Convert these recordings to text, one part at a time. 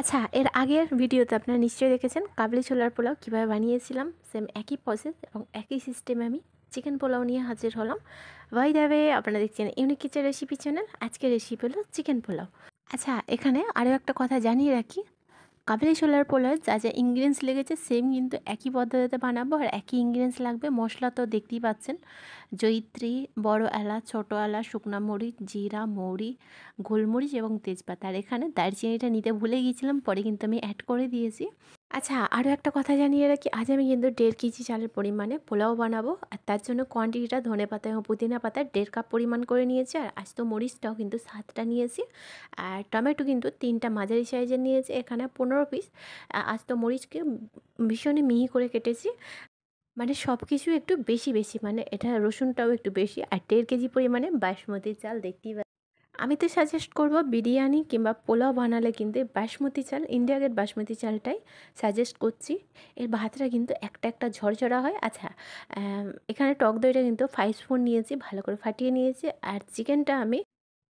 আচ্ছা, এর আগের ভিডিওতে আপনারা নিশ্চয়ই দেখেছেন কাবলি ছোলার পোলাও কীভাবে বানিয়েছিলাম। সেম একই প্রসেস এবং একই সিস্টেমে আমি চিকেন পোলাও নিয়ে হাজির হলাম। বাই দ্য ওয়ে, আপনারা দেখছেন ইউনিক কিচেন রেসিপি চ্যানেল। আজকের রেসিপি হলো চিকেন পোলাও। আচ্ছা, এখানে আরও একটা কথা জানিয়ে রাখি, কাবলি ছোলার পোলাওয়ে যা যা ইনগ্রিডিয়েন্টস লেগেছে সেম কিন্তু একই পদ্ধতিতে বানাবো, আর একই ইনগ্রিডিয়েন্টস লাগবে। মশলা তো দেখতেই পাচ্ছেন, জয়িত্রী, বড় এলাচ, ছোটো এলাচ, শুকনা মরিচ, জিরা, মৌরি, গোলমরিচ এবং তেজপাতা। আর এখানে দারচিনিটা নিতে ভুলে গিয়েছিলাম, পরে কিন্তু আমি অ্যাড করে দিয়েছি। আচ্ছা, আরও একটা কথা জানিয়ে রাখি, আজ আমি কিন্তু 1.5 কেজি চালের পরিমাণে পোলাও বানাবো, আর তার জন্য কোয়ান্টিটিটা ধনেপাতা এবং পুদিনা পাতা 1.5 কাপ পরিমাণ করে নিয়েছি। আর আস্ত মরিচটাও কিন্তু 7টা নিয়েছি। আর টমেটো কিন্তু 3টা মাঝারি সাইজের নিয়েছি। এখানে 15 পিস আস্ত মরিচকে ভীষণই মিহি করে কেটেছি। মানে সব কিছু একটু বেশি বেশি, মানে এটা রসুনটাও একটু বেশি। আর 1.5 কেজি পরিমাণে বাসমতি চাল দেখতেই আমি তো সাজেস্ট করব, বিরিয়ানি কিংবা পোলাও বানালে কিন্তু বাসমতি চাল, ইন্ডিয়া গেট বাসমতি চালটাই সাজেস্ট করছি। এর ভাতটা কিন্তু একটা একটা ঝরঝরা হয়। আচ্ছা, এখানে টক দইটা কিন্তু 5 স্পুন নিয়েছি, ভালো করে ফাটিয়ে নিয়েছি। আর চিকেনটা আমি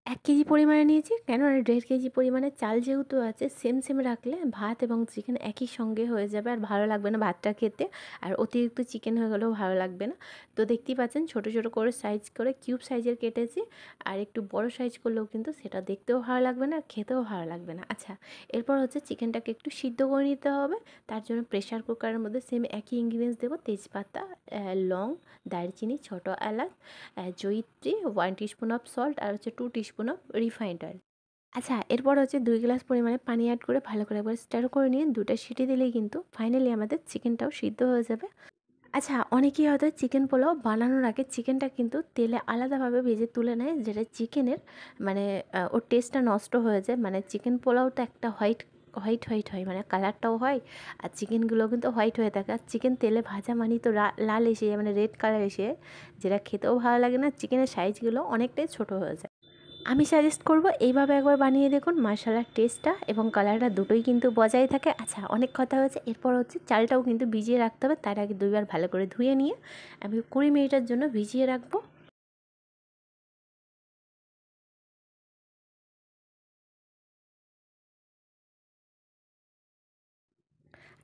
1 কেজি পরিমাণে নিয়েছি, কেননা 1.5 কেজি পরিমাণে চাল যেহেতু আছে, সেম সেম রাখলে ভাত এবং চিকেন একই সঙ্গে হয়ে যাবে, আর ভালো লাগবে না ভাতটা খেতে। আর অতিরিক্ত চিকেন হয়ে গেলেও ভালো লাগবে না। তো দেখতেই পাচ্ছেন ছোট ছোট করে সাইজ করে কিউব সাইজের কেটেছি। আর একটু বড় সাইজ করলেও কিন্তু সেটা দেখতেও ভালো লাগবে না আর খেতেও ভালো লাগবে না। আচ্ছা, এরপর হচ্ছে চিকেনটাকে একটু সিদ্ধ করে নিতে হবে। তার জন্য প্রেশার কুকারের মধ্যে সেম একই ইনগ্রিডিয়েন্টস দেবো, তেজপাতা, লং, দারচিনি, ছোটো এলাচ, জয়িত্রী, 1 টিস্পুন অফ সল্ট, আর হচ্ছে 2 টিস্পুন অফ রিফাইন্ড অয়েল। আচ্ছা, এরপর হচ্ছে 2 গ্লাস পরিমাণে পানি অ্যাড করে ভালো করে একবার স্টার করে নিয়ে 2টা সিটি দিলেই কিন্তু ফাইনালি আমাদের চিকেনটাও সিদ্ধ হয়ে যাবে। আচ্ছা, অনেকেই হয়তো চিকেন পোলাও বানানোর আগে চিকেনটা কিন্তু তেলে আলাদাভাবে ভেজে তুলে নেয়, যেটা চিকেনের মানে ওর টেস্টটা নষ্ট হয়ে যায়। মানে চিকেন পোলাওটা একটা হোয়াইট হোয়াইট হোয়াইট হয়, মানে কালারটাও হয়, আর চিকেনগুলো কিন্তু হোয়াইট হয়ে থাকে। আর চিকেন তেলে ভাজা মানেই তো লাল এসে যায়, মানে রেড কালার এসে যায়, যেটা খেতেও ভালো লাগে না। চিকেনের সাইজগুলো অনেকটাই ছোট হয়ে যায়। আমি সাজেস্ট করব এইভাবে একবার বানিয়ে দেখুন, মশলার টেস্টটা এবং কালারটা দুটোই কিন্তু বজায় থাকে। আচ্ছা, অনেক কথা হয়েছে, এরপর হচ্ছে চালটাও কিন্তু ভিজিয়ে রাখতে হবে। তার আগে 2বার ভালো করে ধুয়ে নিয়ে আমি 20 মিনিটের জন্য ভিজিয়ে রাখবো।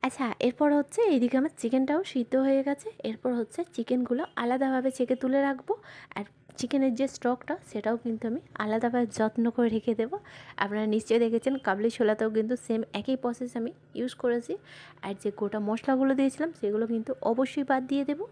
আচ্ছা, এরপর হচ্ছে এইদিকে আমার চিকেনটাও সিদ্ধ হয়ে গেছে। এরপর হচ্ছে চিকেনগুলো আলাদাভাবে ছেঁকে তুলে রাখবো। আর চিকেনের যে স্টকটা সেটাও কিন্তু আমি আলাদাভাবে যত্ন করে রেখে দেবো। আপনারা নিশ্চয়ই দেখেছেন কাবলি ছোলাতেও কিন্তু সেম একই প্রসেস আমি ইউজ করেছি। আর যে গোটা মশলাগুলো দিয়েছিলাম সেগুলো কিন্তু অবশ্যই বাদ দিয়ে দেবো।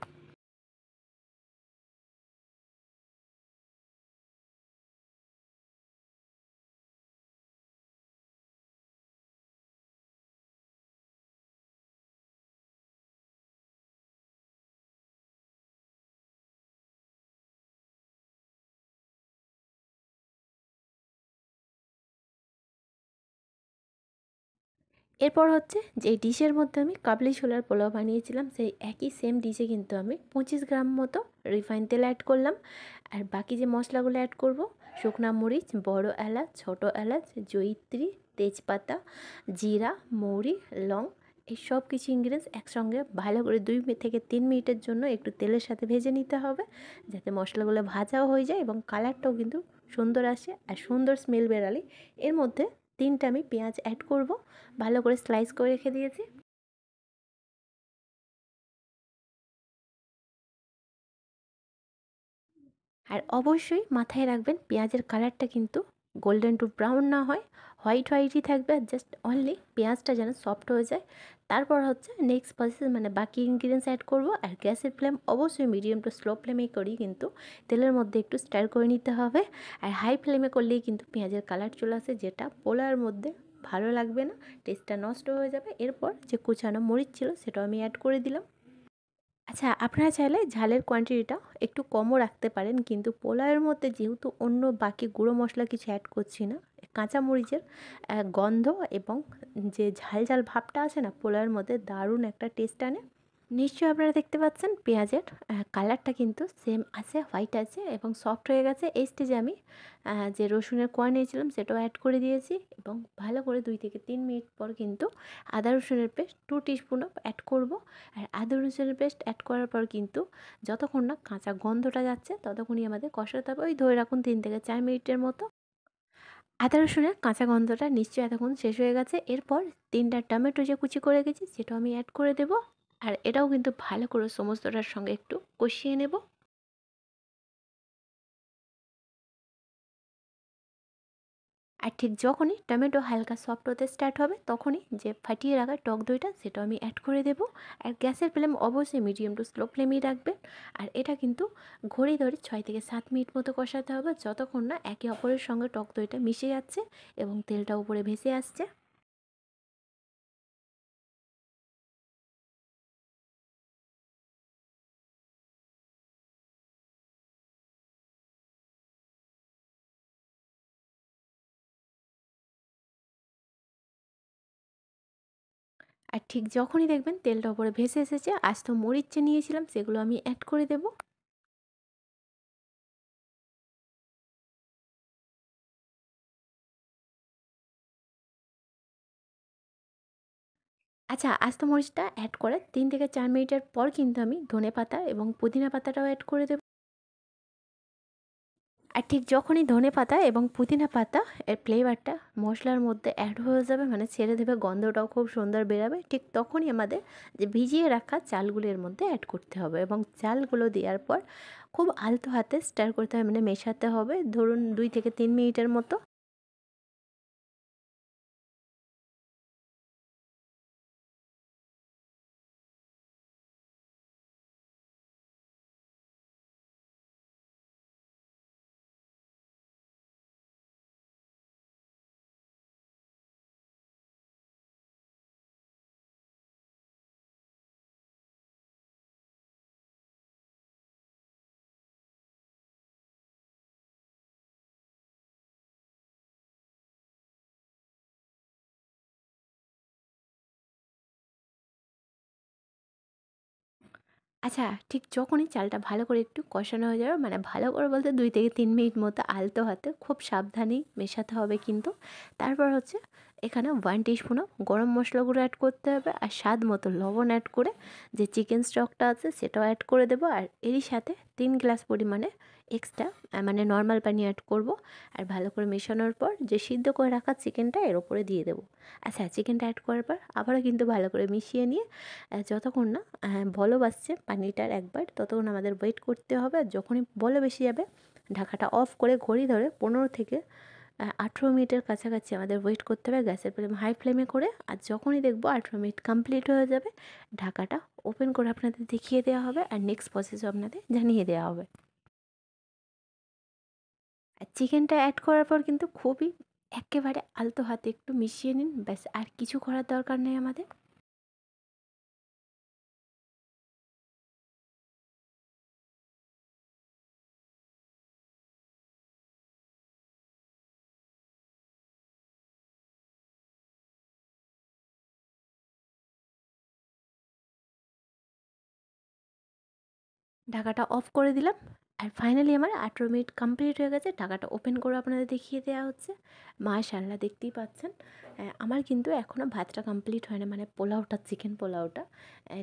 এরপর হচ্ছে যে ডিশের মধ্যে আমি কাবলি ছোলার পোলাও বানিয়েছিলাম, সেই একই সেম ডিশে কিন্তু আমি 25 গ্রাম মতো রিফাইন তেল অ্যাড করলাম। আর বাকি যে মশলাগুলো অ্যাড করব, শুকনা মরিচ, বড় এলাচ, ছোটো এলাচ, জয়িত্রী, তেজপাতা, জিরা, মৌরি, লং, এই সব কিছু ইনগ্রিডিয়েন্টস একসঙ্গে ভালো করে 2 থেকে 3 মিনিটের জন্য একটু তেলের সাথে ভেজে নিতে হবে, যাতে মশলাগুলো ভাজাও হয়ে যায় এবং কালারটাও কিন্তু সুন্দর আসে। আর সুন্দর স্মেল বেরালে এর মধ্যে 3টা আমি পেঁয়াজ অ্যাড করব, ভালো করে স্লাইস করে রেখে দিয়েছি। আর অবশ্যই মাথায় রাখবেন, পেঁয়াজের কালারটা কিন্তু গোল্ডেন টু ব্রাউন না হয়, হোয়াইট হোয়াইটই থাকবে। আর জাস্ট অনলি পেঁয়াজটা যেন সফট হয়ে যায়। তারপর হচ্ছে নেক্সট প্রসেস, মানে বাকি ইনগ্রিডিয়েন্টস অ্যাড করব। আর গ্যাসের ফ্লেম অবশ্যই মিডিয়াম টু স্লো ফ্লেমেই করি, কিন্তু তেলের মধ্যে একটু স্টার করে নিতে হবে। আর হাই ফ্লেমে করলেই কিন্তু পেঁয়াজের কালার চলে আসে, যেটা পোলাওর মধ্যে ভালো লাগবে না, টেস্টটা নষ্ট হয়ে যাবে। এরপর যে কুচানো মরিচ ছিল সেটাও আমি অ্যাড করে দিলাম। আচ্ছা, আপনারা চাইলে ঝালের কোয়ান্টিটিটা একটু কমও রাখতে পারেন, কিন্তু পোলাওয়ের মধ্যে যেহেতু অন্য বাকি গুঁড়ো মশলা কিছু অ্যাড করছি না, কাঁচা মরিচের গন্ধ এবং যে ঝাল ঝাল ভাবটা আছে না, পোলাওয়ের মধ্যে দারুণ একটা টেস্ট আনে। নিশ্চয়ই আপনারা দেখতে পাচ্ছেন পেঁয়াজের কালারটা কিন্তু সেম আছে, হোয়াইট আছে এবং সফট হয়ে গেছে। এই স্টেজে আমি যে রসুনের কোয়া নিয়েছিলাম সেটাও অ্যাড করে দিয়েছি এবং ভালো করে 2 থেকে 3 মিনিট পর কিন্তু আদা রসুনের পেস্ট 2 টিস্পুন অ্যাড করব। আর আদা রসুনের পেস্ট অ্যাড করার পর কিন্তু যতক্ষণ না কাঁচা গন্ধটা যাচ্ছে ততক্ষণই আমাদের কষাতে হবে, ওই ধরে রাখুন 3 থেকে 4 মিনিটের মতো। আদা রসুনের কাঁচা গন্ধটা নিশ্চয়ই এতক্ষণ শেষ হয়ে গেছে। এরপর 3টা টমেটো যে কুচি করে রেখেছি সেটাও আমি অ্যাড করে দেবো। আর এটাও কিন্তু ভালো করে সমস্তটার সঙ্গে একটু কষিয়ে নেব। আর ঠিক যখনই টমেটো হালকা সফট হতে স্টার্ট হবে তখনই যে ফাটিয়ে রাখা টক দইটা সেটাও আমি অ্যাড করে দেবো। আর গ্যাসের ফ্লেম অবশ্যই মিডিয়াম টু স্লো ফ্লেমেই রাখবেন। আর এটা কিন্তু ঘড়ি ধরে 6 থেকে 7 মিনিট মতো কষাতে হবে, যতক্ষণ না একে অপরের সঙ্গে টক দইটা মিশে যাচ্ছে এবং তেলটা উপরে ভেসে আসছে। আর ঠিক যখনই দেখবেন তেলটা উপরে ভেসে এসেছে, আস্ত মরিচ যে নিয়েছিলাম সেগুলো আমি অ্যাড করে দেবো। আচ্ছা, আস্ত মরিচটা অ্যাড করার 3 থেকে 4 মিনিটের পর কিন্তু আমি ধনেপাতা এবং পুদিনা পাতাটাও অ্যাড করে দেব। আর ঠিক যখনই ধনেপাতা এবং পুদিনা পাতা এর ফ্লেভারটা মশলার মধ্যে অ্যাড হয়ে যাবে, মানে ছেড়ে দেবে, গন্ধটাও খুব সুন্দর বেরাবে, ঠিক তখনই আমাদের যে ভিজিয়ে রাখা চালগুলো এর মধ্যে অ্যাড করতে হবে এবং চালগুলো দেওয়ার পর খুব আলতো হাতে স্টার করতে হবে, মানে মেশাতে হবে ধরুন 2 থেকে 3 মিনিটের মতো। আচ্ছা, ঠিক যখনই চালটা ভালো করে একটু কষানো হয়ে যাবে, মানে ভালো করে বলতে 2 থেকে 3 মিনিট মতো আলতো হাতে খুব সাবধানেই মেশাতে হবে কিন্তু। তারপর হচ্ছে এখানে 1 টিস্পুনও গরম মশলা গুঁড়ো অ্যাড করতে হবে আর স্বাদ মতো লবণ অ্যাড করে যে চিকেন স্টকটা আছে সেটাও অ্যাড করে দেবো। আর এরই সাথে 3 গ্লাস পরিমাণে এক্সট্রা মানে নর্মাল পানি অ্যাড করব। আর ভালো করে মেশানোর পর যে সিদ্ধ করে রাখা চিকেনটা এর ওপরে দিয়ে দেবো। আচ্ছা, চিকেনটা অ্যাড করার পর আবারও কিন্তু ভালো করে মিশিয়ে নিয়ে যতক্ষণ না বলক আসছে পানিটার একবার, ততক্ষণ আমাদের ওয়েট করতে হবে। আর যখনই বলক এসে যাবে ঢাকাটা অফ করে ঘড়ি ধরে 15 থেকে 18 মিনিটের কাছাকাছি আমাদের ওয়েট করতে হবে গ্যাসের ফ্লেম হাই ফ্লেমে করে। আর যখনই দেখবো 18 মিনিট কমপ্লিট হয়ে যাবে ঢাকাটা ওপেন করে আপনাদের দেখিয়ে দেওয়া হবে আর নেক্সট প্রসেসও আপনাদের জানিয়ে দেওয়া হবে। আর চিকেনটা অ্যাড করার পর কিন্তু খুবই একেবারে আলতো হাতে একটু মিশিয়ে নিন, ব্যাস আর কিছু করার দরকার নেই আমাদের। ঢাকাটা অফ করে দিলাম। আর ফাইনালি আমার 18 মিনিট কমপ্লিট হয়ে গেছে। ঢাকাটা ওপেন করে আপনাদের দেখিয়ে দেওয়া হচ্ছে। মাশাআল্লাহ, দেখতেই পাচ্ছেন। আমার কিন্তু এখনও ভাতটা কমপ্লিট হয় না, মানে পোলাওটা, চিকেন পোলাওটা।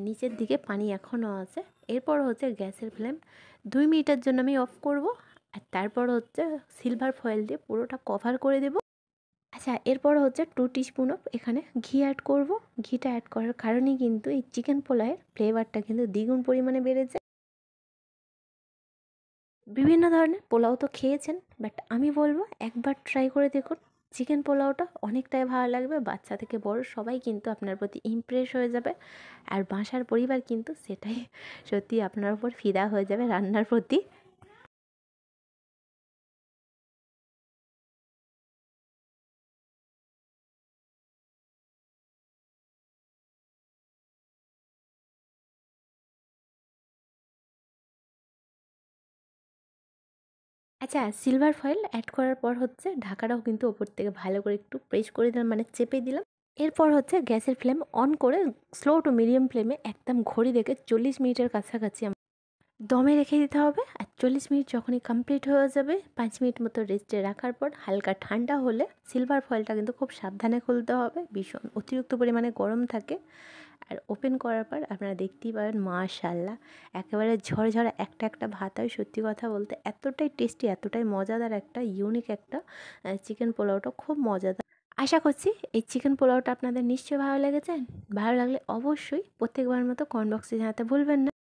নিচের দিকে পানি এখনও আছে। এরপর হচ্ছে গ্যাসের ফ্লেম 2 মিনিটের জন্য আমি অফ করব। আর তারপর হচ্ছে সিলভার ফয়েল দিয়ে পুরোটা কভার করে দেব। আচ্ছা, এরপর হচ্ছে 2 টিস্পুন অফ এখানে ঘি অ্যাড করব। ঘিটা অ্যাড করার কারণেই কিন্তু এই চিকেন পোলাওয়ের ফ্লেভারটা কিন্তু দ্বিগুণ পরিমাণে বেড়ে যায়। বিভিন্ন ধরনের পোলাও তো খেয়েছেন, বাট আমি বলবো একবার ট্রাই করে দেখুন। চিকেন পোলাওটা অনেকটাই ভালো লাগবে, বাচ্চা থেকে বড় সবাই কিন্তু আপনার প্রতি ইমপ্রেস হয়ে যাবে। আর বাসার পরিবার কিন্তু সেটাই সত্যি আপনার উপর ফিদা হয়ে যাবে রান্নার প্রতি। আচ্ছা, সিলভার ফয়েল অ্যাড করার পর হচ্ছে ঢাকাটাও কিন্তু ওপর থেকে ভালো করে একটু প্রেস করে দিলাম, মানে চেপে দিলাম। এরপর হচ্ছে গ্যাসের ফ্লেম অন করে স্লো টু মিডিয়াম ফ্লেমে একদম ঘড়ি দেখে 40 মিনিটের কাছাকাছি দমে রেখে দিতে হবে। আর 40 মিনিট যখনই কমপ্লিট হয়ে যাবে 5 মিনিট মতো রেস্টে রাখার পর হালকা ঠান্ডা হলে সিলভার ফয়েলটা কিন্তু খুব সাবধানে খুলতে হবে, ভীষণ অতিরিক্ত পরিমাণে গরম থাকে। আর ওপেন করার পর আপনারা দেখতেই পাবেন মাশাআল্লাহ একেবারে ঝরঝরা একটা একটা ভাত হয়। সত্যি কথা বলতে এতটাই টেস্টি, এতটাই মজাদার একটা ইউনিক একটা চিকেন পোলাওটা, খুব মজাদার। আশা করছি এই চিকেন পোলাওটা আপনাদের নিশ্চয়ই ভালো লেগেছে। ভালো লাগলে অবশ্যই প্রত্যেকবার মতো কমেন্ট বক্সে জানাতে ভুলবেন না।